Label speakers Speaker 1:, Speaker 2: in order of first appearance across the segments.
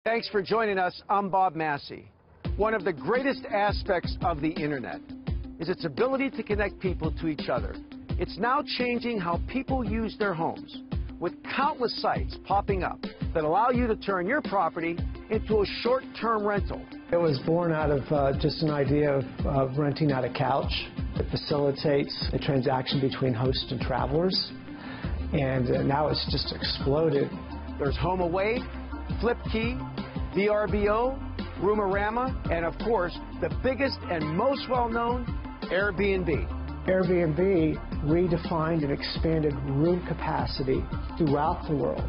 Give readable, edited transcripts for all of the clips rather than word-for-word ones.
Speaker 1: Thanks for joining us. I'm Bob Massey. One of the greatest aspects of the internet is its ability to connect people to each other. It's now changing how people use their homes, with countless sites popping up that allow you to turn your property into a short-term rental.
Speaker 2: It was born out of just an idea of renting out a couch. It facilitates a transaction between hosts and travelers, and now it's just exploded.
Speaker 1: There's HomeAway, FlipKey, VRBO, Roomorama, and of course, the biggest and most well-known, Airbnb.
Speaker 2: Airbnb redefined and expanded room capacity throughout the world.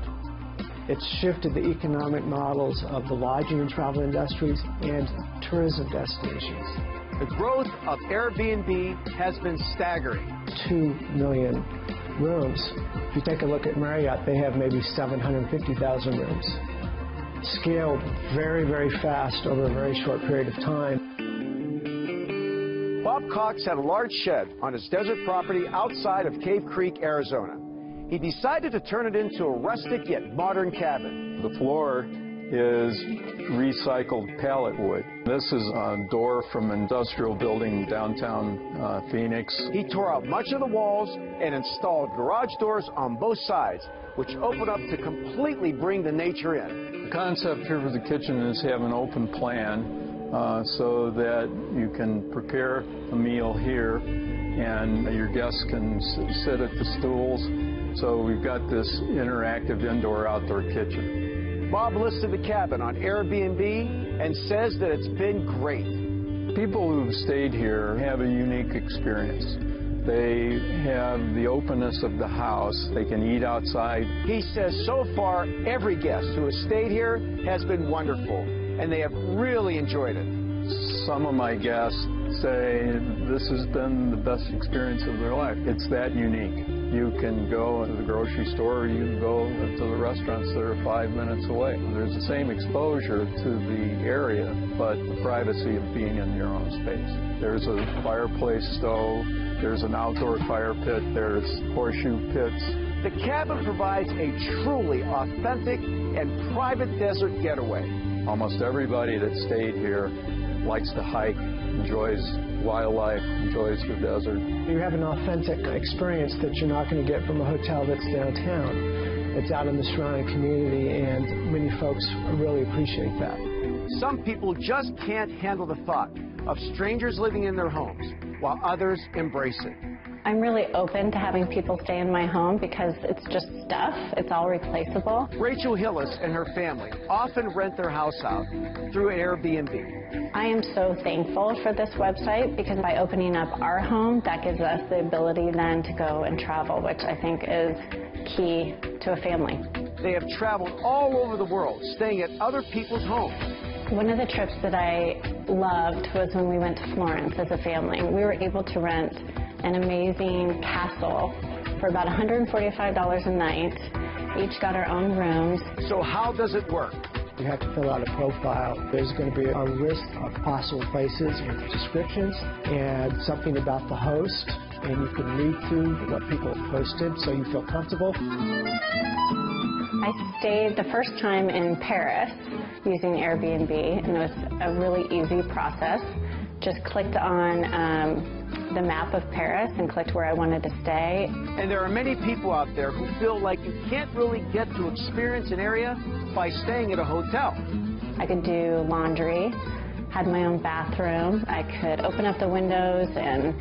Speaker 2: It's shifted the economic models of the lodging and travel industries and tourism destinations.
Speaker 1: The growth of Airbnb has been staggering.
Speaker 2: 2 million rooms. If you take a look at Marriott, they have maybe 750,000 rooms. Scaled very, very fast over a very short period of time.
Speaker 1: Bob Cox had a large shed on his desert property outside of Cave Creek, Arizona. He decided to turn it into a rustic yet modern cabin.
Speaker 3: The floor is recycled pallet wood. This is a door from an industrial building downtown Phoenix.
Speaker 1: He tore out much of the walls and installed garage doors on both sides, which open up to completely bring the nature in.
Speaker 3: The concept here for the kitchen is have an open plan so that you can prepare a meal here and your guests can sit at the stools. So we've got this interactive indoor-outdoor kitchen.
Speaker 1: Bob listed the cabin on Airbnb and says that it's been great.
Speaker 3: People who've stayed here have a unique experience. They have the openness of the house. They can eat outside.
Speaker 1: He says so far, every guest who has stayed here has been wonderful, and they have really enjoyed it.
Speaker 3: Some of my guests say this has been the best experience of their life. It's that unique. You can go to the grocery store, or you can go to the restaurants that are 5 minutes away. There's the same exposure to the area, but the privacy of being in your own space. There's a fireplace stove, there's an outdoor fire pit, there's horseshoe pits.
Speaker 1: The cabin provides a truly authentic and private desert getaway.
Speaker 3: Almost everybody that stayed here likes to hike, enjoys wildlife, enjoys the desert.
Speaker 2: You have an authentic experience that you're not going to get from a hotel that's downtown. It's out in the surrounding community, and many folks really appreciate that.
Speaker 1: Some people just can't handle the thought of strangers living in their homes, while others embrace it.
Speaker 4: I'm really open to having people stay in my home because it's just stuff. It's all replaceable.
Speaker 1: Rachel Hillis and her family often rent their house out through Airbnb.
Speaker 4: I am so thankful for this website because by opening up our home, that gives us the ability then to go and travel, which I think is key to a family.
Speaker 1: They have traveled all over the world, staying at other people's homes.
Speaker 4: One of the trips that I loved was when we went to Florence as a family. We were able to rent an amazing castle for about $145 a night. Each got our own rooms.
Speaker 1: So how does it work?
Speaker 2: You have to fill out a profile. There's going to be a list of possible places with descriptions and something about the host, and you can read through what people have posted so you feel comfortable.
Speaker 4: I stayed the first time in Paris using Airbnb, and it was a really easy process. Just clicked on the map of Paris and clicked where I wanted to stay.
Speaker 1: And there are many people out there who feel like you can't really get to experience an area by staying at a hotel.
Speaker 4: I could do laundry, had my own bathroom. I could open up the windows and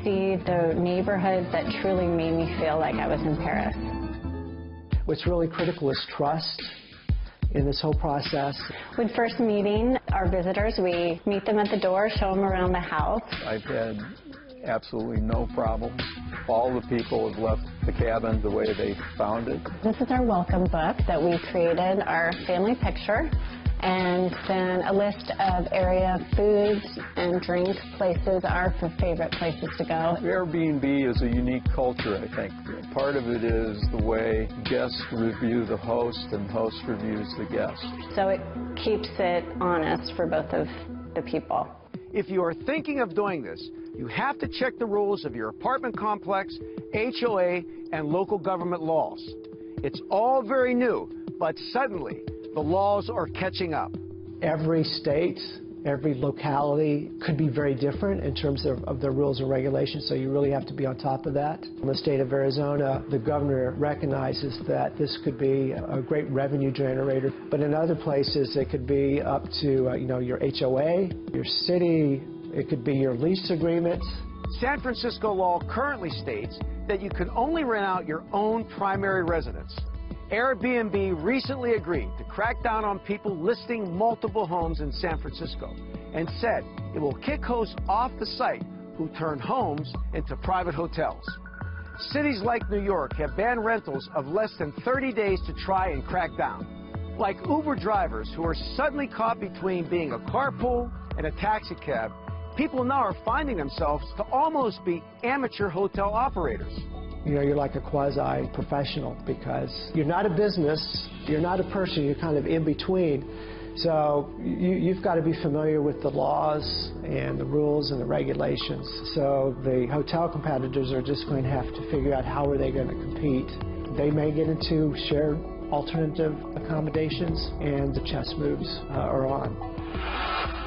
Speaker 4: see the neighborhood that truly made me feel like I was in Paris.
Speaker 2: What's really critical is trust in this whole process.
Speaker 4: When first meeting our visitors, we meet them at the door, show them around the house.
Speaker 3: I've had absolutely no problems. All the people have left the cabin the way they found it.
Speaker 4: This is our welcome book that we created, our family picture, and then a list of area foods and drink places, our favorite places to go.
Speaker 3: Airbnb is a unique culture, I think. Part of it is the way guests review the host and host reviews the guest.
Speaker 4: So it keeps it honest for both of the people.
Speaker 1: If you are thinking of doing this, you have to check the rules of your apartment complex, HOA, and local government laws. It's all very new, but suddenly, the laws are catching up.
Speaker 2: Every state, every locality could be very different in terms of their rules and regulations, so you really have to be on top of that. In the state of Arizona, the governor recognizes that this could be a great revenue generator, but in other places it could be up to your HOA, your city, it could be your lease agreement.
Speaker 1: San Francisco law currently states that you can only rent out your own primary residence. Airbnb recently agreed to crack down on people listing multiple homes in San Francisco and said it will kick hosts off the site who turn homes into private hotels. Cities like New York have banned rentals of less than 30 days to try and crack down. Like Uber drivers who are suddenly caught between being a carpool and a taxi cab, people now are finding themselves to almost be amateur hotel operators.
Speaker 2: You're like a quasi-professional because you're not a business, you're not a person, you're kind of in between. So you've got to be familiar with the laws and the rules and the regulations. So the hotel competitors are just going to have to figure out how are they going to compete. They may get into shared alternative accommodations, and the chess moves are on.